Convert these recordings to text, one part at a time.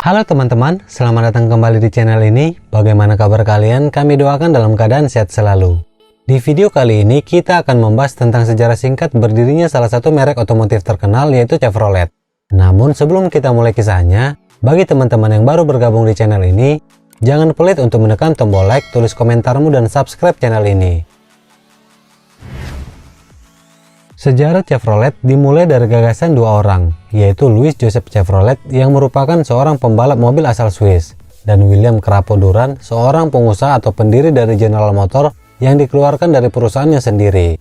Halo teman-teman, selamat datang kembali di channel ini. Bagaimana kabar kalian? Kami doakan dalam keadaan sehat selalu. Di video kali ini kita akan membahas tentang sejarah singkat berdirinya salah satu merek otomotif terkenal, yaitu Chevrolet. Namun sebelum kita mulai kisahnya, bagi teman-teman yang baru bergabung di channel ini, jangan pelit untuk menekan tombol like, tulis komentarmu, dan subscribe channel ini. Sejarah Chevrolet dimulai dari gagasan dua orang, yaitu Louis Joseph Chevrolet yang merupakan seorang pembalap mobil asal Swiss, dan William Crapo Durand, seorang pengusaha atau pendiri dari General Motors yang dikeluarkan dari perusahaannya sendiri.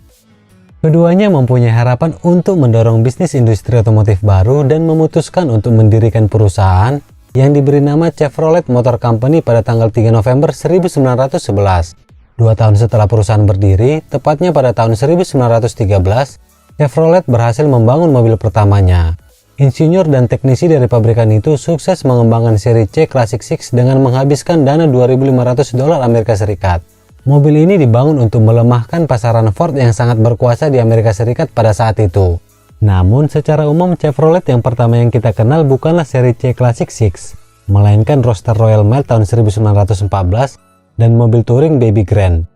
Keduanya mempunyai harapan untuk mendorong bisnis industri otomotif baru dan memutuskan untuk mendirikan perusahaan yang diberi nama Chevrolet Motor Company pada tanggal 3 November 1911. 2 tahun setelah perusahaan berdiri, tepatnya pada tahun 1913, Chevrolet berhasil membangun mobil pertamanya. Insinyur dan teknisi dari pabrikan itu sukses mengembangkan seri C Classic 6 dengan menghabiskan dana $2.500 Amerika Serikat. Mobil ini dibangun untuk melemahkan pasaran Ford yang sangat berkuasa di Amerika Serikat pada saat itu. Namun secara umum Chevrolet yang pertama yang kita kenal bukanlah seri C Classic 6, melainkan Roadster Royal Mile tahun 1914 dan mobil touring Baby Grand.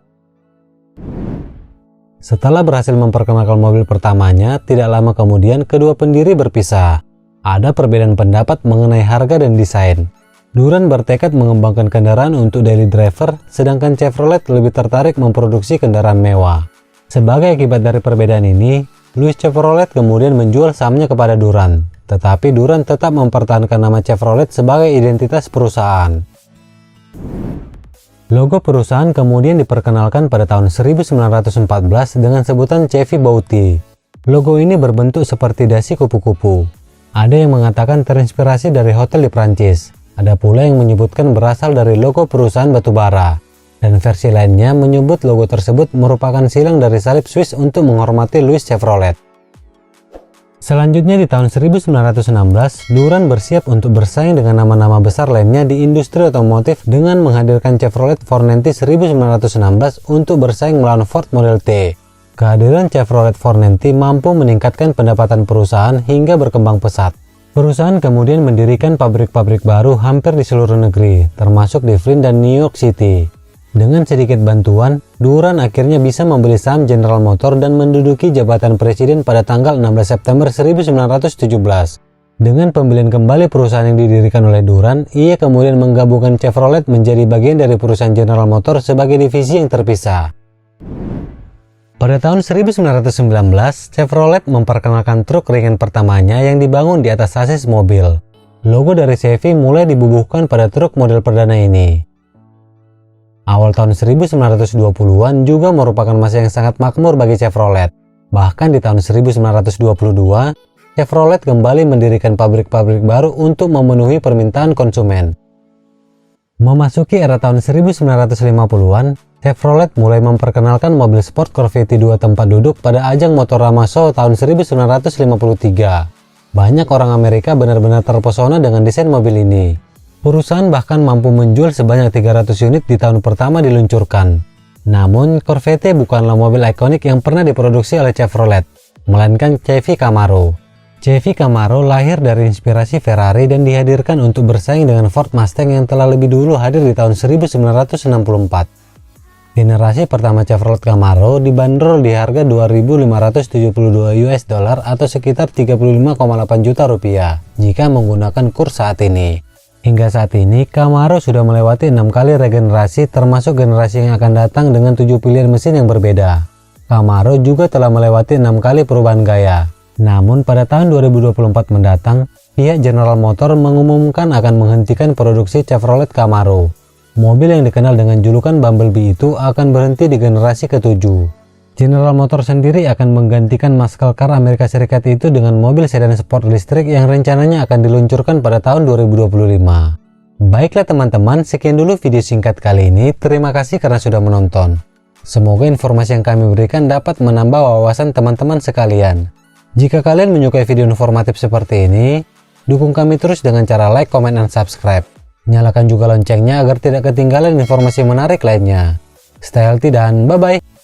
Setelah berhasil memperkenalkan mobil pertamanya, tidak lama kemudian kedua pendiri berpisah. Ada perbedaan pendapat mengenai harga dan desain. Durand bertekad mengembangkan kendaraan untuk daily driver, sedangkan Chevrolet lebih tertarik memproduksi kendaraan mewah. Sebagai akibat dari perbedaan ini, Louis Chevrolet kemudian menjual sahamnya kepada Durand. Tetapi Durand tetap mempertahankan nama Chevrolet sebagai identitas perusahaan. Logo perusahaan kemudian diperkenalkan pada tahun 1914 dengan sebutan Chevy Bounty. Logo ini berbentuk seperti dasi kupu-kupu. Ada yang mengatakan terinspirasi dari hotel di Prancis. Ada pula yang menyebutkan berasal dari logo perusahaan batubara. Dan versi lainnya menyebut logo tersebut merupakan silang dari salib Swiss untuk menghormati Louis Chevrolet. Selanjutnya di tahun 1916, Durand bersiap untuk bersaing dengan nama-nama besar lainnya di industri otomotif dengan menghadirkan Chevrolet 490 1916 untuk bersaing melawan Ford Model T. Kehadiran Chevrolet 490 mampu meningkatkan pendapatan perusahaan hingga berkembang pesat. Perusahaan kemudian mendirikan pabrik-pabrik baru hampir di seluruh negeri, termasuk di Flint dan New York City. Dengan sedikit bantuan, Durand akhirnya bisa membeli saham General Motors dan menduduki jabatan presiden pada tanggal 16 September 1917. Dengan pembelian kembali perusahaan yang didirikan oleh Durand, ia kemudian menggabungkan Chevrolet menjadi bagian dari perusahaan General Motors sebagai divisi yang terpisah. Pada tahun 1919, Chevrolet memperkenalkan truk ringan pertamanya yang dibangun di atas sasis mobil. Logo dari Chevy mulai dibubuhkan pada truk model perdana ini. Awal tahun 1920-an juga merupakan masa yang sangat makmur bagi Chevrolet. Bahkan di tahun 1922, Chevrolet kembali mendirikan pabrik-pabrik baru untuk memenuhi permintaan konsumen. Memasuki era tahun 1950-an, Chevrolet mulai memperkenalkan mobil sport Corvette 2 tempat duduk pada ajang Motorama Show tahun 1953. Banyak orang Amerika benar-benar terpesona dengan desain mobil ini. Perusahaan bahkan mampu menjual sebanyak 300 unit di tahun pertama diluncurkan. Namun, Corvette bukanlah mobil ikonik yang pernah diproduksi oleh Chevrolet, melainkan Chevy Camaro. Chevy Camaro lahir dari inspirasi Ferrari dan dihadirkan untuk bersaing dengan Ford Mustang yang telah lebih dulu hadir di tahun 1964. Generasi pertama Chevrolet Camaro dibanderol di harga $2.572 atau sekitar 35,8 juta rupiah jika menggunakan kurs saat ini. Hingga saat ini, Camaro sudah melewati 6 kali regenerasi termasuk generasi yang akan datang dengan 7 pilihan mesin yang berbeda. Camaro juga telah melewati 6 kali perubahan gaya. Namun pada tahun 2024 mendatang, pihak General Motors mengumumkan akan menghentikan produksi Chevrolet Camaro. Mobil yang dikenal dengan julukan Bumblebee itu akan berhenti di generasi ke-7. General Motors sendiri akan menggantikan muscle car Amerika Serikat itu dengan mobil sedan sport listrik yang rencananya akan diluncurkan pada tahun 2025. Baiklah teman-teman, sekian dulu video singkat kali ini. Terima kasih karena sudah menonton. Semoga informasi yang kami berikan dapat menambah wawasan teman-teman sekalian. Jika kalian menyukai video informatif seperti ini, dukung kami terus dengan cara like, comment, dan subscribe. Nyalakan juga loncengnya agar tidak ketinggalan informasi menarik lainnya. Stay healthy dan bye-bye!